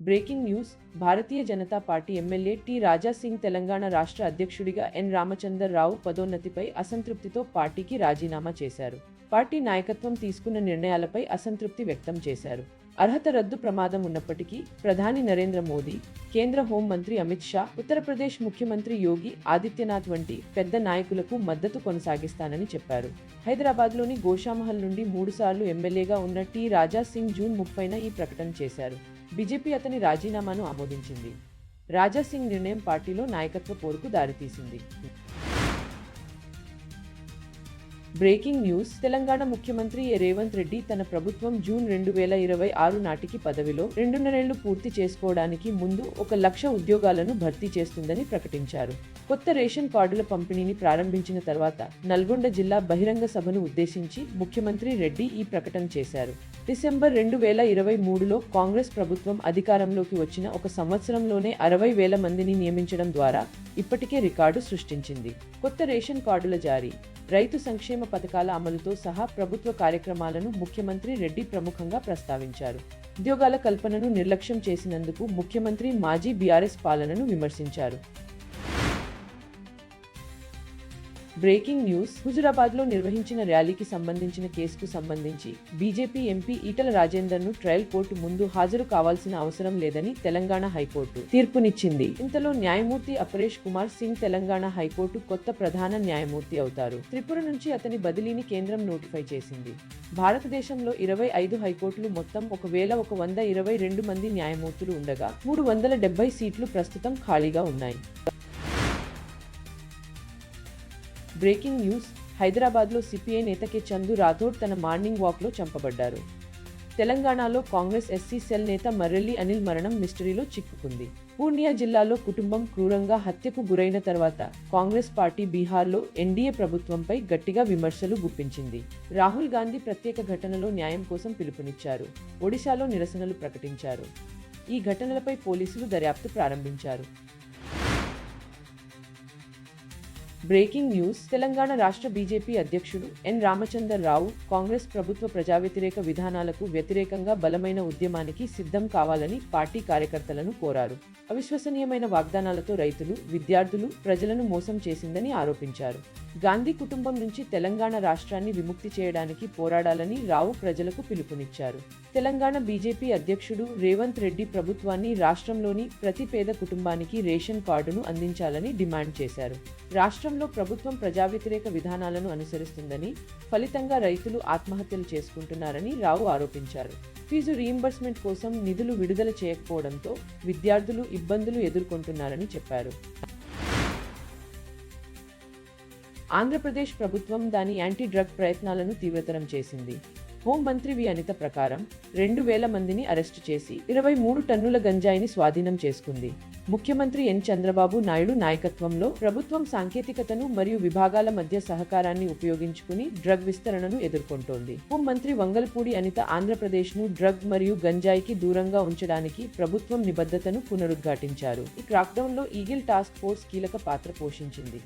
Breaking news Bharatiya Janata party MLA T Raja Singh Telangana రాష్ట్ర అధ్యక్షుడిగా ఎన్ రామచందర్ రావు పదోన్నతిపై అసంతృప్తితో పార్టీకి రాజీనామా చేశారు. పార్టీ నాయకత్వం తీసుకున్న నిర్ణయాలపై అసంతృప్తి వ్యక్తం చేశారు. అర్హత రద్దు ప్రమాదం ఉన్నప్పటికీ ప్రధాని నరేంద్ర మోదీ, కేంద్ర హోంమంత్రి అమిత్ షా, ఉత్తరప్రదేశ్ ముఖ్యమంత్రి యోగి ఆదిత్యనాథ్ వంటి పెద్ద నాయకులకు మద్దతు కొనసాగిస్తానని చెప్పారు. హైదరాబాద్లోని గోషామహల్ నుండి 3 సార్లు ఎమ్మెల్యేగా ఉన్న టి రాజా సింగ్ జూన్ 30న ఈ ప్రకటన చేశారు. బీజేపీ అతని రాజీనామాను ఆమోదించింది. రాజా సింగ్ నిర్ణయం పార్టీలో నాయకత్వ పోరుకు దారితీసింది. బ్రేకింగ్ న్యూస్ తెలంగాణ ముఖ్యమంత్రి రేవంత్ రెడ్డి తన ప్రభుత్వం జూన్ 2026 నాటికి పదవిలో 2.5 ఏళ్లు పూర్తి చేసుకోవడానికి ముందు 1,00,000 ఉద్యోగాలను భర్తీ చేస్తుందని ప్రకటించారు. కొత్త రేషన్ కార్డుల పంపిణీని ప్రారంభించిన తర్వాత నల్గొండ జిల్లా బహిరంగ సభను ఉద్దేశించి ముఖ్యమంత్రి రెడ్డి ఈ ప్రకటన చేశారు. డిసెంబర్ 2023లో కాంగ్రెస్ ప్రభుత్వం అధికారంలోకి వచ్చిన 1 సంవత్సరంలోనే 60,000 మందిని నియమించడం ద్వారా ఇప్పటికే రికార్డు సృష్టించింది. కొత్త రేషన్ కార్డుల జారీ, రైతు సంక్షేమ పథకాల అమలుతో సహా ప్రభుత్వ కార్యక్రమాలను ముఖ్యమంత్రి రెడ్డి ప్రముఖంగా ప్రస్తావించారు. ఉద్యోగాల కల్పనను నిర్లక్ష్యం చేసినందుకు ముఖ్యమంత్రి మాజీ బీఆర్ఎస్ పాలనను విమర్శించారు. బ్రేకింగ్ న్యూస్ హుజురాబాద్లో నిర్వహించిన ర్యాలీకి సంబంధించిన కేసుకు సంబంధించి బీజేపీ ఎంపీ ఈటల రాజేందర్ను ట్రయల్ కోర్టు ముందు హాజరు కావాల్సిన అవసరం లేదని తెలంగాణ హైకోర్టు తీర్పునిచ్చింది. ఇంతలో న్యాయమూర్తి అపరేష్ కుమార్ సింగ్ తెలంగాణ హైకోర్టు కొత్త ప్రధాన న్యాయమూర్తి అవుతారు. త్రిపుర నుంచి అతని బదిలీని కేంద్రం నోటిఫై చేసింది. భారతదేశంలో 25 హైకోర్టులు మొత్తం 1,122 మంది న్యాయమూర్తులు ఉండగా 370 సీట్లు ప్రస్తుతం ఖాళీగా ఉన్నాయి. బ్రేకింగ్ న్యూస్ హైదరాబాద్లో సిపిఐ నేత కె చందు రాథోడ్ తన మార్నింగ్ వాక్లో చంపబడ్డారు. తెలంగాణలో కాంగ్రెస్ ఎస్సీ సెల్ నేత మర్రెల్లి అనిల్ మరణం మిస్టరీలో చిక్కుకుంది. పూర్ణియా జిల్లాలో కుటుంబం క్రూరంగా హత్యకు గురైన తర్వాత కాంగ్రెస్ పార్టీ బీహార్లో ఎన్డీఏ ప్రభుత్వంపై గట్టిగా విమర్శలు గుప్పించింది. రాహుల్ గాంధీ ప్రత్యేక ఘటనలో న్యాయం కోసం పిలుపునిచ్చారు. ఒడిశాలో నిరసనలు ప్రకటించారు. ఈ ఘటనలపై పోలీసులు దర్యాప్తు ప్రారంభించారు. బ్రేకింగ్ న్యూస్ తెలంగాణ రాష్ట్ర బీజేపీ అధ్యక్షుడు ఎన్ రామచందర్ రావు కాంగ్రెస్ ప్రభుత్వ ప్రజా వ్యతిరేక విధానాలకు వ్యతిరేకంగా బలమైన ఉద్యమానికి సిద్ధం కావాలని పార్టీ కార్యకర్తలను కోరారు. అవిశ్వసనీయమైన వాగ్దానాలతో రైతులు, విద్యార్థులు, ప్రజలను మోసం చేసిందని ఆరోపించారు. గాంధీ కుటుంబం నుంచి తెలంగాణ రాష్ట్రాన్ని విముక్తి చేయడానికి పోరాడాలని రావు ప్రజలకు పిలుపునిచ్చారు. తెలంగాణ బీజేపీ అధ్యక్షుడు రేవంత్ రెడ్డి ప్రభుత్వాన్ని రాష్ట్రంలోని ప్రతి పేద కుటుంబానికి రేషన్ కార్డును అందించాలని డిమాండ్ చేశారు. రాష్ట్రంలో ప్రభుత్వం ప్రజా వ్యతిరేక విధానాలను అనుసరిస్తుందని, ఫలితంగా రైతులు ఆత్మహత్యలు చేసుకుంటున్నారని రావు ఆరోపించారు. ఫీజు రీయింబర్స్మెంట్ కోసం నిధులు విడుదల చేయకపోవడంతో విద్యార్థులు ఇబ్బందులు ఎదుర్కొంటున్నారని చెప్పారు. ఆంధ్రప్రదేశ్ ప్రభుత్వం దాని యాంటీ డ్రగ్ ప్రయత్నాలను తీవ్రతరం చేసింది. హోంమంత్రి వి అనిత ప్రకారం 2,000 మందిని అరెస్టు చేసి 23 టన్నుల గంజాయిని స్వాధీనం చేసుకుంది. ముఖ్యమంత్రి ఎన్ చంద్రబాబు నాయుడు నాయకత్వంలో ప్రభుత్వం సాంకేతికతను మరియు విభాగాల మధ్య సహకారాన్ని ఉపయోగించుకుని డ్రగ్ విస్తరణను ఎదుర్కొంటోంది. హోంమంత్రి వంగలపూడి అనిత ఆంధ్రప్రదేశ్ను డ్రగ్ మరియు గంజాయికి దూరంగా ఉంచడానికి ప్రభుత్వం నిబద్ధతను పునరుద్ఘాటించారు. ఈ క్రాక్డౌన్లో ఈగిల్ టాస్క్ ఫోర్స్ కీలక పాత్ర పోషించింది.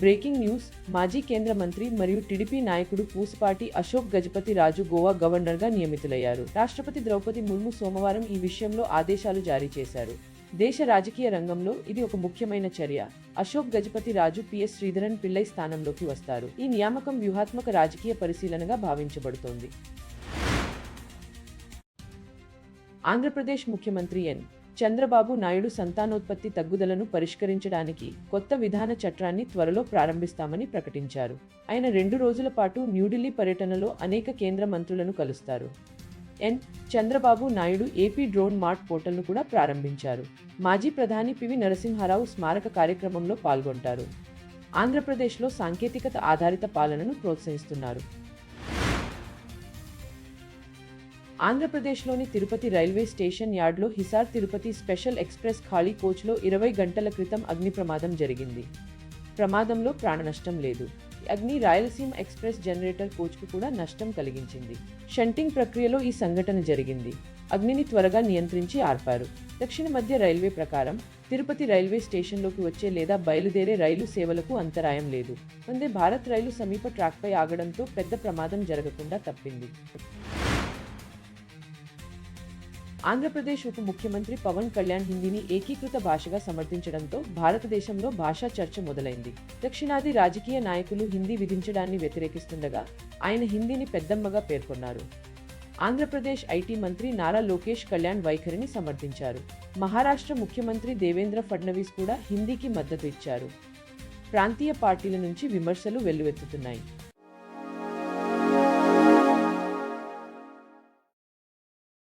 బ్రేకింగ్ న్యూస్ మాజీ కేంద్ర మంత్రి మరియు టీడీపీ నాయకుడు పూసపాటి అశోక్ గజపతి రాజు గోవా గవర్నర్గా నియమితులయ్యారు. రాష్ట్రపతి ద్రౌపది ముర్ము సోమవారం ఈ విషయంలో ఆదేశాలు జారీ చేశారు. దేశ రాజకీయ రంగంలో ఇది ఒక ముఖ్యమైన చర్య. అశోక్ గజపతి రాజు పిఎస్ శ్రీధరన్ పిల్లై స్థానంలోకి వస్తారు. ఈ నియామకం వ్యూహాత్మక రాజకీయ పరిశీలనగా భావించబడుతోంది. ఆంధ్రప్రదేశ్ ముఖ్యమంత్రి ఎన్ చంద్రబాబు నాయుడు సంతానోత్పత్తి తగ్గుదలను పరిష్కరించడానికి కొత్త విధాన చట్టాన్ని త్వరలో ప్రారంభిస్తామని ప్రకటించారు. ఆయన 2 రోజుల పాటు న్యూఢిల్లీ పర్యటనలో అనేక కేంద్ర మంత్రులను కలుస్తారు. N Chandrababu Naidu AP drone mart పోర్టల్ను కూడా ప్రారంభించారు. మాజీ ప్రధాని పివి నరసింహారావు స్మారక కార్యక్రమంలో పాల్గొంటారు. ఆంధ్రప్రదేశ్లో సాంకేతికత ఆధారిత పాలనను ప్రోత్సహిస్తున్నారు. ఆంధ్రప్రదేశ్లోని తిరుపతి రైల్వే స్టేషన్ యార్డ్లో హిసార్ తిరుపతి స్పెషల్ ఎక్స్ప్రెస్ ఖాళీ కోచ్లో 20 గంటల క్రితం అగ్ని ప్రమాదం జరిగింది. ప్రమాదంలో ప్రాణనష్టం లేదు. అగ్ని రాయలసీమ ఎక్స్ప్రెస్ జనరేటర్ కోచ్కు కూడా నష్టం కలిగించింది. షంటింగ్ ప్రక్రియలో ఈ సంఘటన జరిగింది. అగ్నిని త్వరగా నియంత్రించి ఆర్పారు. దక్షిణ మధ్య రైల్వే ప్రకారం తిరుపతి రైల్వే స్టేషన్లోకి వచ్చే లేదా బయలుదేరే రైలు సేవలకు అంతరాయం లేదు. వందే భారత్ రైలు సమీప ట్రాక్పై ఆగడంతో పెద్ద ప్రమాదం జరగకుండా తప్పింది. ఆంధ్రప్రదేశ్ ఉప ముఖ్యమంత్రి పవన్ కళ్యాణ్ హిందీని ఏకీకృత భాషగా సమర్థించడంతో భారతదేశంలో భాషా చర్చ మొదలైంది. దక్షిణాది రాజకీయ నాయకులు హిందీ విధించడాన్ని వ్యతిరేకిస్తుండగా ఆయన హిందీని పెద్దమ్మగా పేర్కొన్నారు. ఆంధ్రప్రదేశ్ ఐటీ మంత్రి నారా లోకేష్ కళ్యాణ్ వైఖరిని సమర్థించారు. మహారాష్ట్ర ముఖ్యమంత్రి దేవేంద్ర ఫడ్నవీస్ కూడా హిందీకి మద్దతు ఇచ్చారు. ప్రాంతీయ పార్టీల నుంచి విమర్శలు వెల్లువెత్తుతున్నాయి.